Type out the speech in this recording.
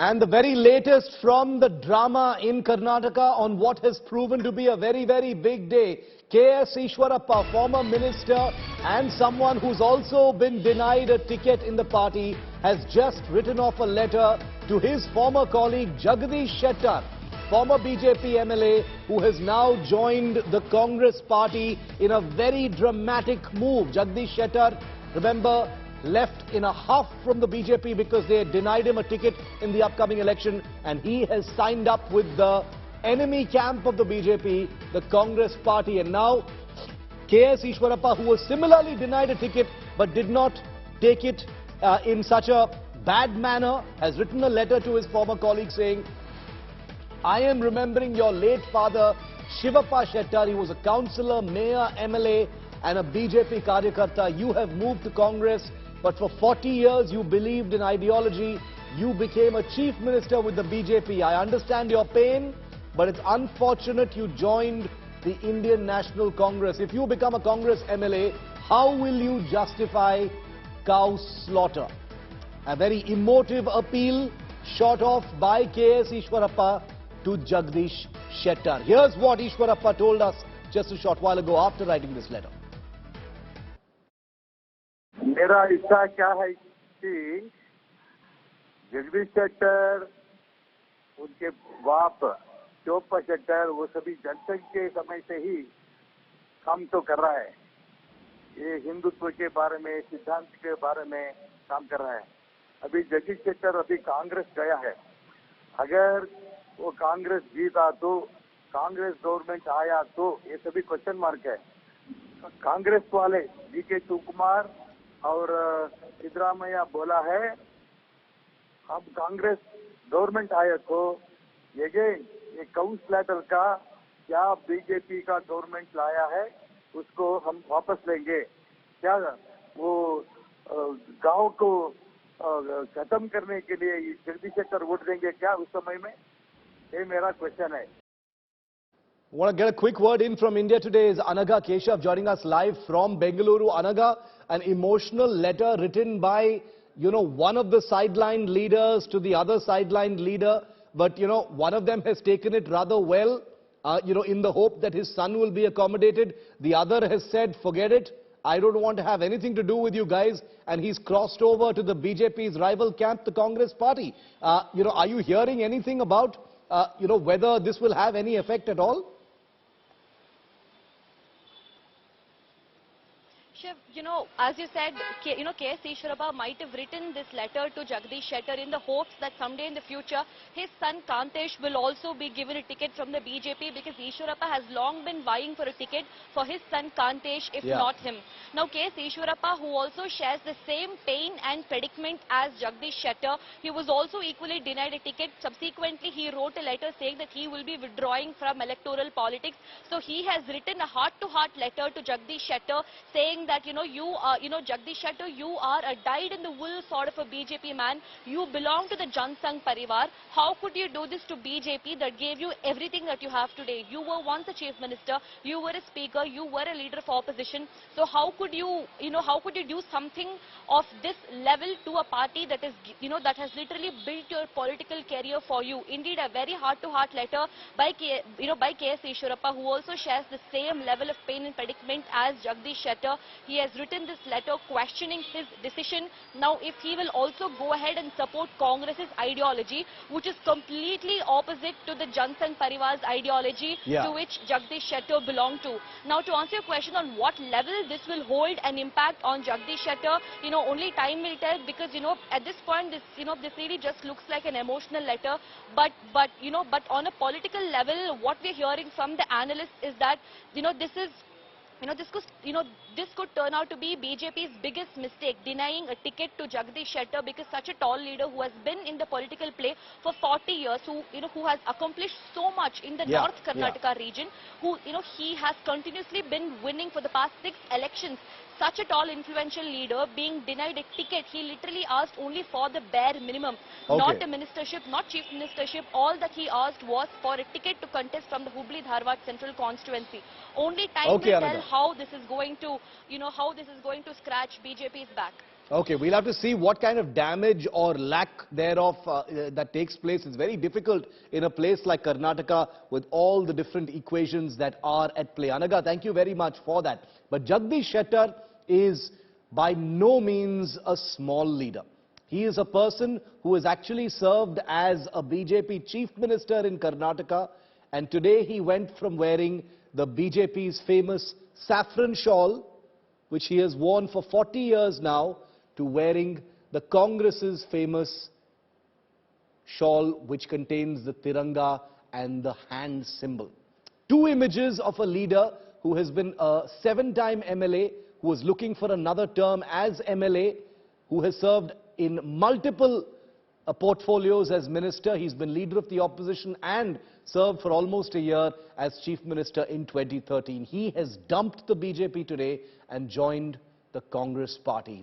And the very latest from the drama in Karnataka on what has proven to be a very, very big day. KS Eshwarappa, former minister and someone who's also been denied a ticket in the party, has just written off a letter to his former colleague Jagadish Shettar, former BJP MLA, who has now joined the Congress party in a very dramatic move. Jagadish Shettar, remember, left in a huff from the BJP because they had denied him a ticket in the upcoming election, and he has signed up with the enemy camp of the BJP, the Congress party. And now KS Eshwarappa, who was similarly denied a ticket but did not take it in such a bad manner, has written a letter to his former colleague saying, I am remembering your late father Shivappa Shettar. He was a councillor, mayor, MLA and a BJP Karyakarta. You have moved to Congress, but for 40 years you believed in ideology. You became a chief minister with the BJP. I understand your pain, but it's unfortunate you joined the Indian National Congress. If you become a Congress MLA, how will you justify cow slaughter? A very emotive appeal shot off by KS Eshwarappa to Jagadish Shettar. Here's what Eshwarappa told us just a short while ago after writing this letter. मेरा इच्छा क्या है कि जगदीश शेट्टर, उनके बाप शिवप्पा शेट्टर, वो सभी जनसंघ के समय से ही काम तो कर रहा है. ये हिंदुत्व के बारे में, सिद्धांत के बारे में काम कर रहा है. अभी जगदीश शेट्टर अभी कांग्रेस गया है. अगर वो कांग्रेस जीता तो, कांग्रेस गवर्नमेंट आया तो, ये सभी क्वेश्चन मार्क है. कांग्रेस वाले DK शिवकुमार और सिद्धरामैया बोला है, अब कांग्रेस गवर्नमेंट आया तो अगेन ये काउंसलर का क्या बीजेपी का गवर्नमेंट लाया है उसको हम वापस लेंगे. क्या वो गांव को खत्म करने के लिए जगदीश शेट्टर वोट देंगे क्या उस समय में? ये मेरा क्वेश्चन है. I want to get a quick word in from India today. Is Anaga Keshav joining us live from Bengaluru. Anaga, an emotional letter written by, one of the sideline leaders to the other sideline leader. But, one of them has taken it rather well, in the hope that his son will be accommodated. The other has said, forget it. I don't want to have anything to do with you guys. And he's crossed over to the BJP's rival camp, the Congress party. Are you hearing anything about, whether this will have any effect at all? Shiv, as you said, KS Eshwarappa might have written this letter to Jagadish Shettar in the hopes that someday in the future his son Kantesh will also be given a ticket from the BJP, because Eshwarappa has long been vying for a ticket for his son Kantesh, if not him. Now KS Eshwarappa, who also shares the same pain and predicament as Jagadish Shettar, he was also equally denied a ticket. Subsequently, he wrote a letter saying that he will be withdrawing from electoral politics. So he has written a heart-to-heart letter to Jagadish Shettar saying that, Jagadish Shettar, you are a dyed-in-the-wool sort of a BJP man. You belong to the Jansangh Parivar. How could you do this to BJP that gave you everything that you have today? You were once a chief minister, you were a speaker, you were a leader of opposition. So how could you, do something of this level to a party that is, that has literally built your political career for you? Indeed, a very heart-to-heart letter by KS Eshwarappa, who also shares the same level of pain and predicament as Jagadish Shettar. He has written this letter questioning his decision. Now, if he will also go ahead and support Congress's ideology, which is completely opposite to the Jansangh Parivar's ideology, to which Jagadish Shettar belonged to. Now, to answer your question on what level this will hold an impact on Jagadish Shettar, only time will tell, because, at this point, this really just looks like an emotional letter. But on a political level, what we're hearing from the analysts is that, this could turn out to be BJP's biggest mistake, denying a ticket to Jagadish Shettar, because such a tall leader who has been in the political play for 40 years, who has accomplished so much in the North Karnataka region, he has continuously been winning for the past 6 elections. Such a tall, influential leader being denied a ticket, he literally asked only for the bare minimum. Not a ministership, not chief ministership. All that he asked was for a ticket to contest from the Hubli-Dharwad Central Constituency. Only time will tell how this is going to, how this is going to scratch BJP's back. Okay, we'll have to see what kind of damage or lack thereof that takes place. It's very difficult in a place like Karnataka with all the different equations that are at play. Anaga, thank you very much for that. But Jagadish Shettar is by no means a small leader. He is a person who has actually served as a BJP chief minister in Karnataka, and today he went from wearing the BJP's famous saffron shawl, which he has worn for 40 years now, to wearing the Congress's famous shawl which contains the Tiranga and the hand symbol. Two images of a leader who has been a 7-time MLA, who was looking for another term as MLA, who has served in multiple portfolios as minister. He's been leader of the opposition and served for almost a year as chief minister in 2013. He has dumped the BJP today and joined the Congress party.